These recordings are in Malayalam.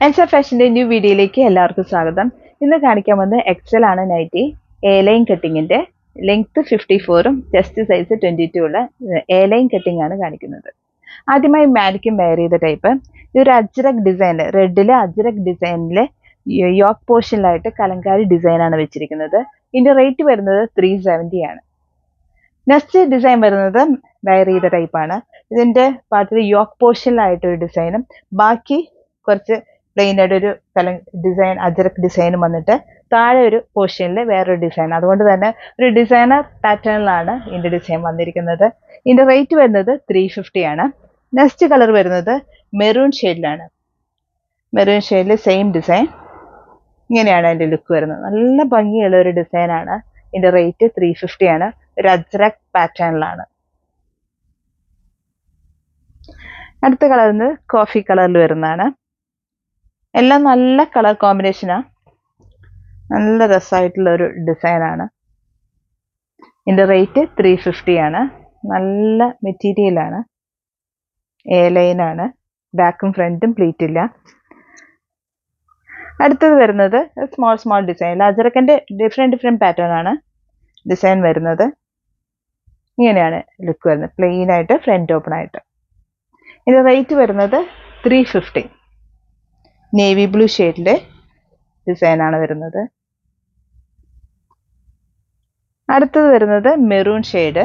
എൻസ ഫാഷന്റെ ന്യൂ വീഡിയോയിലേക്ക് എല്ലാവർക്കും സ്വാഗതം. ഇന്ന് കാണിക്കാൻ വന്നത് എക്സൽ ആണ് നൈറ്റി എ ലൈൻ കട്ടിങ്ങിന്റെ ലെങ്ത് 54ഉം ചെസ്റ്റ് സൈസ് 22 ഉള്ള എ ലൈൻ കട്ടിംഗ് ആണ് കാണിക്കുന്നത്. ആദ്യമായി മാനിക്കും വെയർ ചെയ്ത ടൈപ്പ് ഇതൊരു അജ്രക് ഡിസൈനില് റെഡില് അജ്രക് ഡിസൈനില് യോക്ക് പോർഷനിലായിട്ട് കലങ്കാരി ഡിസൈൻ ആണ് വെച്ചിരിക്കുന്നത്. ഇതിന്റെ റേറ്റ് വരുന്നത് 370 ആണ്. നെക്സ്റ്റ് ഡിസൈൻ വരുന്നത് വെയർ ചെയ്ത ടൈപ്പാണ്. ഇതിന്റെ പാർട്ടിൽ യോക്ക് പോർഷനിലായിട്ടൊരു ഡിസൈനും ബാക്കി കുറച്ച് പ്ലെയിൻ ആയിട്ട് ഒരു ഡിസൈൻ അജ്രക് ഡിസൈനും വന്നിട്ട് താഴെ ഒരു പോർഷനിൽ വേറൊരു ഡിസൈൻ, അതുകൊണ്ട് തന്നെ ഒരു ഡിസൈനർ പാറ്റേണിലാണ് ഇതിന്റെ ഡിസൈൻ വന്നിരിക്കുന്നത്. ഇതിന്റെ റേറ്റ് വരുന്നത് 350 ആണ്. നെക്സ്റ്റ് കളർ വരുന്നത് മെറൂൺ ഷെയ്ഡിലാണ്. മെറൂൺ ഷെയ്ഡിൽ സെയിം ഡിസൈൻ. ഇങ്ങനെയാണ് അതിന്റെ ലുക്ക് വരുന്നത്. നല്ല ഭംഗിയുള്ള ഒരു ഡിസൈനാണ്. ഇതിന്റെ റേറ്റ് 350 ആണ്. ഒരു അജ്രക് പാറ്റേണിലാണ്. അടുത്ത കളർ കോഫി കളറിൽ വരുന്നതാണ്. എല്ലാം നല്ല കളർ കോമ്പിനേഷനാണ്. നല്ല രസമായിട്ടുള്ള ഒരു ഡിസൈനാണ്. ഇതിന്റെ റേറ്റ് 350 ആണ്. നല്ല മെറ്റീരിയലാണ്. എ ലൈനാണ്. ബാക്കും ഫ്രണ്ടും പ്ലീറ്റ് ഇല്ല. അടുത്തത് വരുന്നത് സ്മോൾ ഡിസൈൻ. അജറക്കിന്റെ ഡിഫറെന്റ് പാറ്റേൺ ആണ് ഡിസൈൻ വരുന്നത്. ഇങ്ങനെയാണ് ലുക്ക് വരുന്നത്. പ്ലെയിൻ ആയിട്ട് ഫ്രണ്ട് ഓപ്പൺ ആയിട്ട്. ഇതിന്റെ റേറ്റ് വരുന്നത് 350. നേവി ബ്ലൂ ഷെയ്ഡിലെ ഡിസൈൻ ആണ് വരുന്നത്. അടുത്തത് വരുന്നത് മെറൂൺ ഷെയ്ഡ്.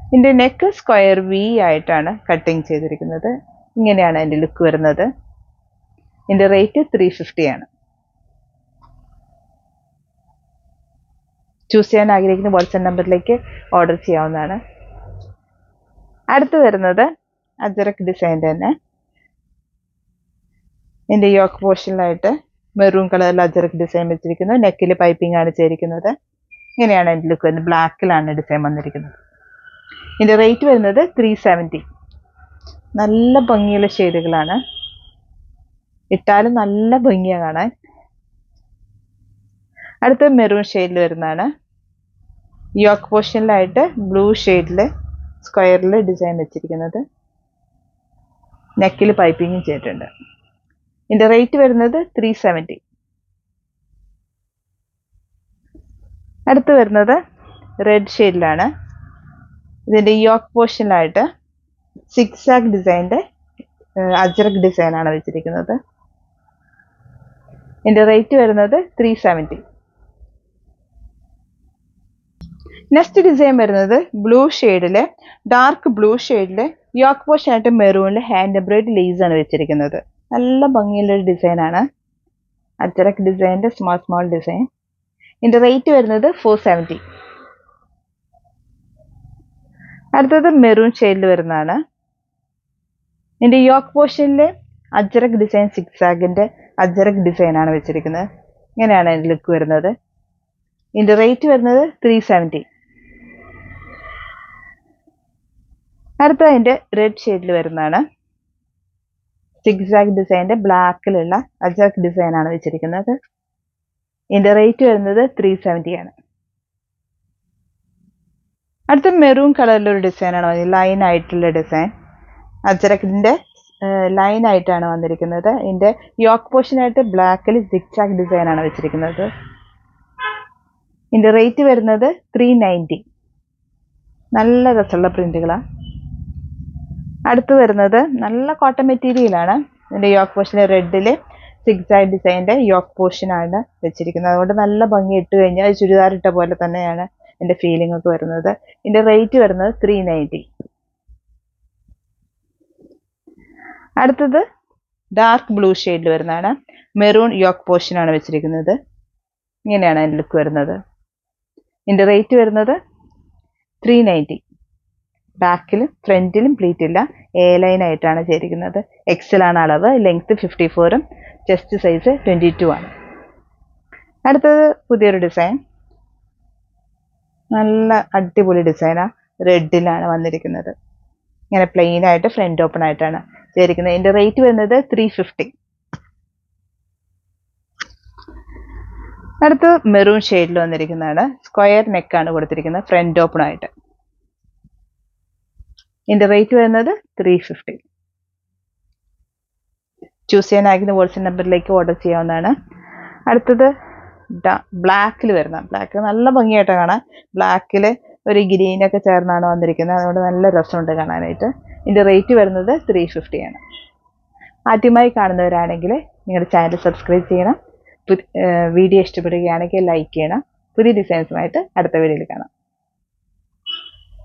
ഇതിന്റെ നെക്ക് സ്ക്വയർ വി ആയിട്ടാണ് കട്ടിങ് ചെയ്തിരിക്കുന്നത്. ഇങ്ങനെയാണ് അതിന്റെ ലുക്ക് വരുന്നത്. ഇതിന്റെ റേറ്റ് 350 ആണ്. ചൂസ് ചെയ്യാൻ ആഗ്രഹിക്കുന്ന വാട്സ്ആപ്പ് നമ്പറിലേക്ക് ഓർഡർ ചെയ്യാവുന്നതാണ്. അടുത്ത് വരുന്നത് അജറക് ഡിസൈൻ തന്നെ. ഇതിന്റെ യോക്ക് പോർഷനിലായിട്ട് മെറൂൺ കളറിൽ അജറക് ഡിസൈൻ വെച്ചിരിക്കുന്നു. നെക്കിൽ പൈപ്പിംഗ് ആണ് ചെയ്തിരിക്കുന്നത്. ഇങ്ങനെയാണ് അതിന്റെ ലുക്ക് വരുന്നത്. ബ്ലാക്കിലാണ് ഡിസൈൻ വന്നിരിക്കുന്നത്. ഇതിന്റെ റേറ്റ് വരുന്നത് 370. നല്ല ഭംഗിയുള്ള ഷെയ്ഡുകളാണ്. ഇട്ടാലും നല്ല ഭംഗിയാണ് കാണാൻ. അടുത്ത മെറൂൺ ഷെയ്ഡിൽ വരുന്നതാണ്. യോക്ക് പോർഷനിലായിട്ട് ബ്ലൂ ഷെയ്ഡിൽ സ്ക്വയറിൽ ഡിസൈൻ വെച്ചിരിക്കുന്നത്. നെക്കിൽ പൈപ്പിങ്ങും ചെയ്തിട്ടുണ്ട്. ഇതിന്റെ റേറ്റ് വരുന്നത് 370. അടുത്ത് വരുന്നത് റെഡ് ഷെയ്ഡിലാണ്. ഇതിന്റെ യോക്ക് പോർഷനിലായിട്ട് സിക്സാക് ഡിസൈൻ്റെ അജ്രക് ഡിസൈൻ ആണ് വെച്ചിരിക്കുന്നത്. ഇതിന്റെ റേറ്റ് വരുന്നത് 370. നെക്സ്റ്റ് ഡിസൈൻ വരുന്നത് ബ്ലൂ ഷെയ്ഡില് ഡാർക്ക് ബ്ലൂ ഷെയ്ഡില് യോക്ക് പോർഷൻ ആയിട്ട് മെറൂണില് ഹാൻഡ് എംബ്രോയിഡറി ലേസ് ആണ് വെച്ചിരിക്കുന്നത്. നല്ല ഭംഗിയുള്ള ഒരു ഡിസൈനാണ്. അജ്രക് ഡിസൈൻ്റെ സ്മോൾ ഡിസൈൻ. ഇതിന്റെ റേറ്റ് വരുന്നത് 470. അടുത്തത് മെറൂൺ ഷെയ്ഡിൽ വരുന്നതാണ്. ഇതിന്റെ യോക്ക് പോർഷനിൽ അജ്രക് ഡിസൈൻ സിക്സാഗിന്റെ അജ്രക് ഡിസൈൻ ആണ് വെച്ചിരിക്കുന്നത്. ഇങ്ങനെയാണ് അതിന്റെ ലുക്ക് വരുന്നത്. ഇതിന്റെ റേറ്റ് വരുന്നത് 370. അടുത്ത അതിന്റെ റെഡ് ഷെയ്ഡിൽ വരുന്നതാണ്. സിക്സാഗ് ഡിസൈൻ്റെ ബ്ലാക്കിലുള്ള അജ്രക് ഡിസൈൻ ആണ് വെച്ചിരിക്കുന്നത്. ഇതിന്റെ റേറ്റ് വരുന്നത് 370 ആണ്. അടുത്ത മെറൂൺ കളറിലൊരു ഡിസൈനാണ് ലൈൻ ആയിട്ടുള്ള ഡിസൈൻ. അജ്രക്കിന്റെ ലൈൻ ആയിട്ടാണ് വന്നിരിക്കുന്നത്. ഇതിന്റെ യോക്ക് പോർഷനായിട്ട് ബ്ലാക്കിൽ സിക്സാഗ് ഡിസൈൻ ആണ് വെച്ചിരിക്കുന്നത്. ഇതിന്റെ റേറ്റ് വരുന്നത് 390. നല്ല രസമുള്ള പ്രിന്റുകളാണ്. അടുത്ത് വരുന്നത് നല്ല കോട്ടൺ മെറ്റീരിയലാണ്. ഇതിന്റെ യോക്ക് പോർഷൻ റെഡില് സിക്സാഗ് ഡിസൈൻ്റെ യോക്ക് പോർഷനാണ് വെച്ചിരിക്കുന്നത്. അതുകൊണ്ട് നല്ല ഭംഗി ഇട്ട് കഴിഞ്ഞാൽ ചുരിദാർ ഇട്ട പോലെ തന്നെയാണ് ഇതിന്റെ ഫീലിംഗ് ഒക്കെ വരുന്നത്. ഇതിന്റെ റേറ്റ് വരുന്നത് 390. അടുത്തത് ഡാർക്ക് ബ്ലൂ ഷെയ്ഡിൽ വരുന്നതാണ്. മെറൂൺ യോക്ക് പോർഷനാണ് വെച്ചിരിക്കുന്നത്. ഇങ്ങനെയാണ് അതിന്റെ ലുക്ക് വരുന്നത്. ഇതിന്റെ റേറ്റ് വരുന്നത് 390. ബാക്കിലും ഫ്രണ്ടിലും പ്ലീറ്റ് ഇല്ല. എ ലൈൻ ആയിട്ടാണ് ചെയ്തിരിക്കുന്നത്. എക്സൽ ആണ് അളവ്. ലെങ്ത് 54ഉം ചെസ്റ്റ് സൈസ് 22 ആണ്. അടുത്തത് പുതിയൊരു ഡിസൈൻ. നല്ല അടിപൊളി ഡിസൈനാണ്. റെഡിലാണ് വന്നിരിക്കുന്നത്. ഇങ്ങനെ പ്ലെയിൻ ആയിട്ട് ഫ്രണ്ട് ഓപ്പൺ ആയിട്ടാണ് ചെയ്തിരിക്കുന്നത്. ഇതിന്റെ റേറ്റ് വരുന്നത് 350. അടുത്ത് മെറൂൺ ഷെയ്ഡിൽ വന്നിരിക്കുന്നതാണ്. സ്ക്വയർ നെക്കാണ് കൊടുത്തിരിക്കുന്നത് ഫ്രണ്ട് ഓപ്പൺ ആയിട്ട്. ഇതിന്റെ റേറ്റ് വരുന്നത് 350. ചൂസ് ചെയ്യാനായിരിക്കുന്ന വാട്സപ്പ് നമ്പറിലേക്ക് ഓർഡർ ചെയ്യാവുന്നതാണ്. അടുത്തത് ബ്ലാക്കിൽ വരുന്ന, ബ്ലാക്ക് നല്ല ഭംഗിയായിട്ട് കാണാൻ. ബ്ലാക്കിൽ ഒരു ഗ്രീനൊക്കെ ചേർന്നാണ് വന്നിരിക്കുന്നത്, അതുകൊണ്ട് നല്ല രസമുണ്ട് കാണാനായിട്ട്. ഇതിൻ്റെ റേറ്റ് വരുന്നത് 350 ആണ്. ആദ്യമായി കാണുന്നവരാണെങ്കിൽ നിങ്ങളുടെ ചാനൽ സബ്സ്ക്രൈബ് ചെയ്യണം. വീഡിയോ ഇഷ്ടപ്പെടുകയാണെങ്കിൽ ലൈക്ക് ചെയ്യണം. പുതിയ ഡിസൈൻസുമായിട്ട് അടുത്ത വീഡിയോയിൽ കാണാം.